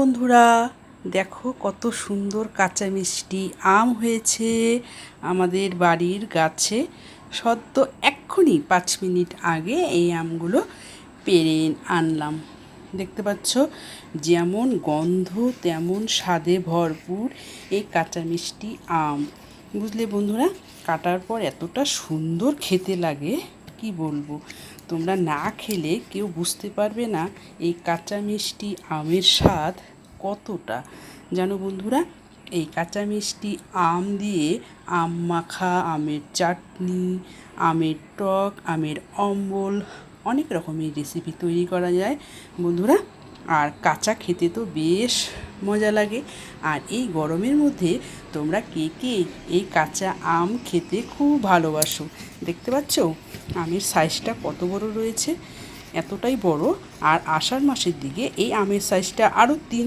বন্ধুরা, দেখো কত সুন্দর কাঁচা মিষ্টি আম হয়েছে আমাদের বাড়ির গাছে। সদ্য এক্ষুনি 5 মিনিট আগে এই আমগুলো পেড়ে আনলাম। দেখতে পাচ্ছ যেমন গন্ধ তেমন স্বাদে ভরপুর এই কাঁচা মিষ্টি আম। বুঝলে বন্ধুরা, কাটার পর এতটা সুন্দর খেতে লাগে কি বলবো, তোমরা না খেলে কেউ বুঝতে পারবে না এই কাঁচা মিষ্টি আমের স্বাদ কতটা। জানো বন্ধুরা, এই কাঁচা মিষ্টি আম দিয়ে আম মাখা, আমের চাটনি, আমের টক, আমের অম্বল অনেক রকমের রেসিপি তৈরি করা যায় বন্ধুরা। আর কাঁচা খেতে তো বেশ মজা লাগে। আর এই গরমের মধ্যে তোমরা কে কে এই কাঁচা আম খেতে খুব ভালোবাসো? দেখতে পাচ্ছ আমের সাইজটা কত বড় রয়েছে, এতটাই বড়। আর আষাঢ় মাসের দিকে এই আমের সাইজটা আরও 3